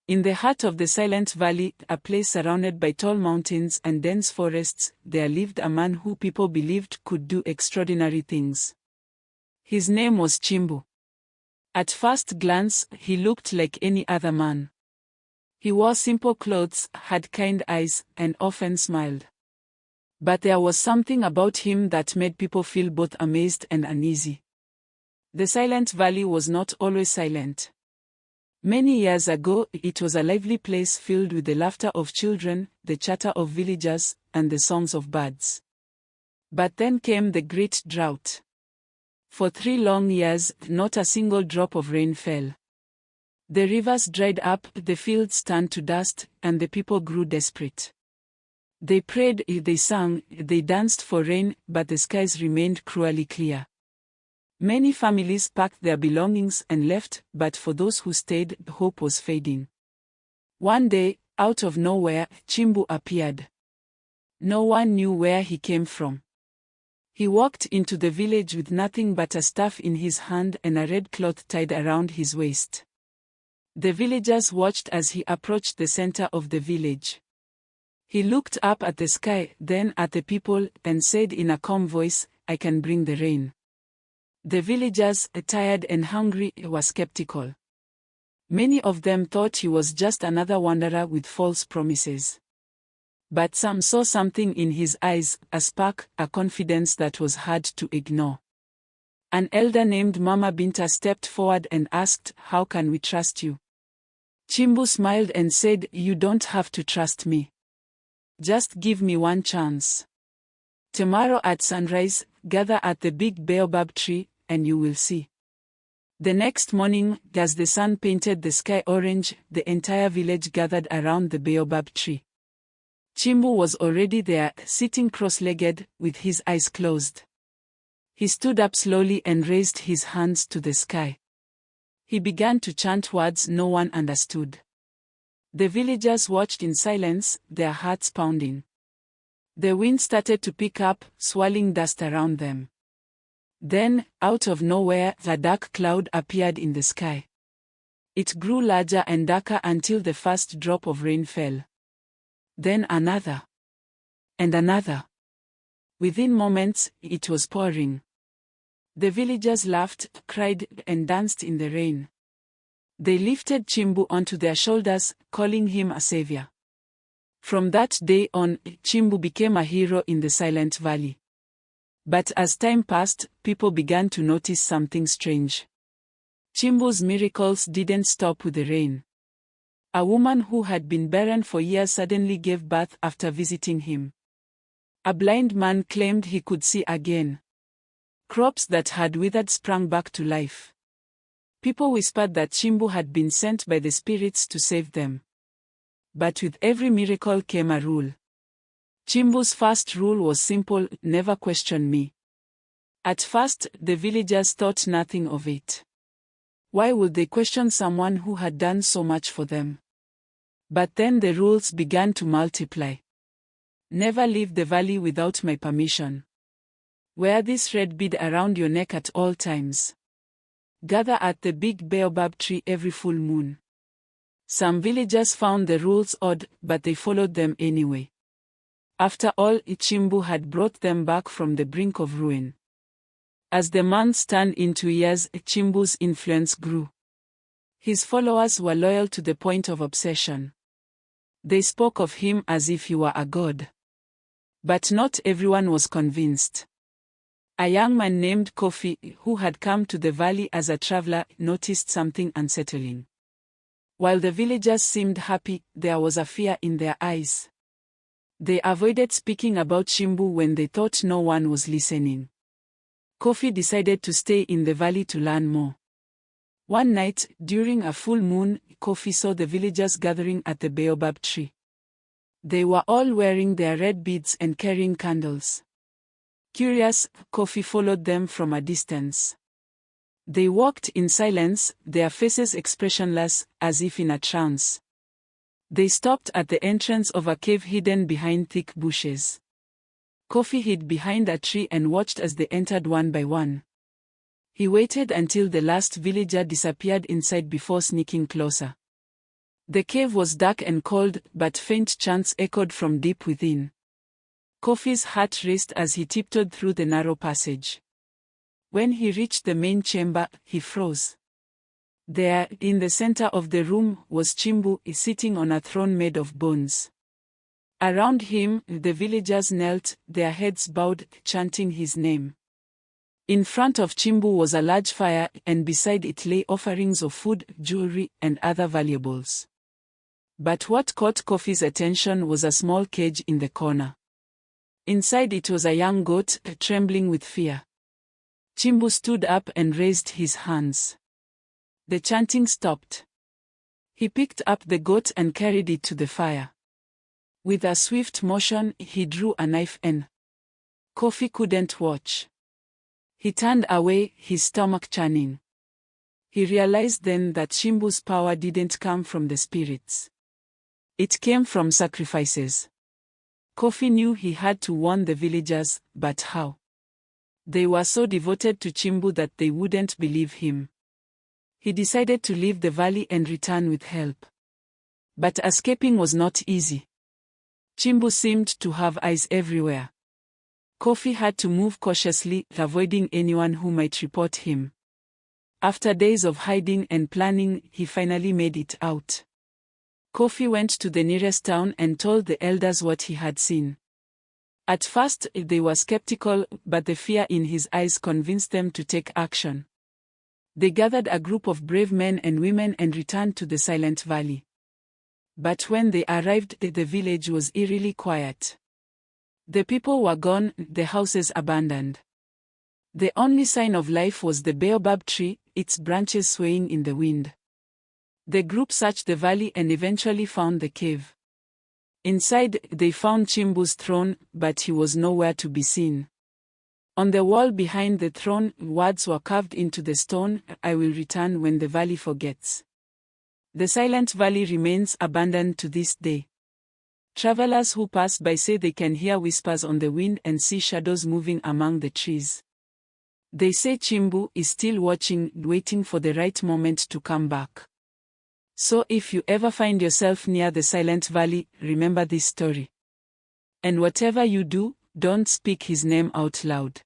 In the heart of the Silent Valley, a place surrounded by tall mountains and dense forests, there lived a man who people believed could do extraordinary things. His name was Chimbu. At first glance, he looked like any other man. He wore simple clothes, had kind eyes, and often smiled. But there was something about him that made people feel both amazed and uneasy. The Silent Valley was not always silent. Many years ago, it was a lively place filled with the laughter of children, the chatter of villagers, and the songs of birds. But then came the great drought. For 3 long years, not a single drop of rain fell. The rivers dried up, the fields turned to dust, and the people grew desperate. They prayed, they sang, they danced for rain, but the skies remained cruelly clear. Many families packed their belongings and left, but for those who stayed, hope was fading. One day, out of nowhere, Chimbu appeared. No one knew where he came from. He walked into the village with nothing but a staff in his hand and a red cloth tied around his waist. The villagers watched as he approached the center of the village. He looked up at the sky, then at the people, and said in a calm voice, "I can bring the rain." The villagers, tired and hungry, were skeptical. Many of them thought he was just another wanderer with false promises. But some saw something in his eyes, a spark, a confidence that was hard to ignore. An elder named Mama Binta stepped forward and asked, "How can we trust you?" Chimbu smiled and said, "You don't have to trust me. Just give me one chance. Tomorrow at sunrise, gather at the big baobab tree, and you will see." The next morning, as the sun painted the sky orange, the entire village gathered around the baobab tree. Chimbu was already there, sitting cross-legged, with his eyes closed. He stood up slowly and raised his hands to the sky. He began to chant words no one understood. The villagers watched in silence, their hearts pounding. The wind started to pick up, swirling dust around them. Then, out of nowhere, a dark cloud appeared in the sky. It grew larger and darker until the first drop of rain fell. Then another. And another. Within moments, it was pouring. The villagers laughed, cried, and danced in the rain. They lifted Chimbu onto their shoulders, calling him a savior. From that day on, Chimbu became a hero in the Silent Valley. But as time passed, people began to notice something strange. Chimbu's miracles didn't stop with the rain. A woman who had been barren for years suddenly gave birth after visiting him. A blind man claimed he could see again. Crops that had withered sprang back to life. People whispered that Chimbu had been sent by the spirits to save them. But with every miracle came a rule. Chimbu's first rule was simple: never question me. At first, the villagers thought nothing of it. Why would they question someone who had done so much for them? But then the rules began to multiply. Never leave the valley without my permission. Wear this red bead around your neck at all times. Gather at the big baobab tree every full moon. Some villagers found the rules odd, but they followed them anyway. After all, Chimbu had brought them back from the brink of ruin. As the months turned into years, Chimbu's influence grew. His followers were loyal to the point of obsession. They spoke of him as if he were a god. But not everyone was convinced. A young man named Kofi, who had come to the valley as a traveler, noticed something unsettling. While the villagers seemed happy, there was a fear in their eyes. They avoided speaking about Chimbu when they thought no one was listening. Kofi decided to stay in the valley to learn more. One night, during a full moon, Kofi saw the villagers gathering at the baobab tree. They were all wearing their red beads and carrying candles. Curious, Kofi followed them from a distance. They walked in silence, their faces expressionless, as if in a trance. They stopped at the entrance of a cave hidden behind thick bushes. Kofi hid behind a tree and watched as they entered one by one. He waited until the last villager disappeared inside before sneaking closer. The cave was dark and cold, but faint chants echoed from deep within. Kofi's heart raced as he tiptoed through the narrow passage. When he reached the main chamber, he froze. There, in the center of the room, was Chimbu, sitting on a throne made of bones. Around him, the villagers knelt, their heads bowed, chanting his name. In front of Chimbu was a large fire, and beside it lay offerings of food, jewelry, and other valuables. But what caught Kofi's attention was a small cage in the corner. Inside it was a young goat, trembling with fear. Chimbu stood up and raised his hands. The chanting stopped. He picked up the goat and carried it to the fire. With a swift motion, he drew a knife and Kofi couldn't watch. He turned away, his stomach churning. He realized then that Chimbu's power didn't come from the spirits. It came from sacrifices. Kofi knew he had to warn the villagers, but how? They were so devoted to Chimbu that they wouldn't believe him. He decided to leave the valley and return with help. But escaping was not easy. Chimbu seemed to have eyes everywhere. Kofi had to move cautiously, avoiding anyone who might report him. After days of hiding and planning, he finally made it out. Kofi went to the nearest town and told the elders what he had seen. At first, they were skeptical, but the fear in his eyes convinced them to take action. They gathered a group of brave men and women and returned to the Silent Valley. But when they arrived, the village was eerily quiet. The people were gone, the houses abandoned. The only sign of life was the baobab tree, its branches swaying in the wind. The group searched the valley and eventually found the cave. Inside, they found Chimbu's throne, but he was nowhere to be seen. On the wall behind the throne, words were carved into the stone, "I will return when the valley forgets." The Silent Valley remains abandoned to this day. Travelers who pass by say they can hear whispers on the wind and see shadows moving among the trees. They say Chimbu is still watching, waiting for the right moment to come back. So if you ever find yourself near the Silent Valley, remember this story. And whatever you do, don't speak his name out loud.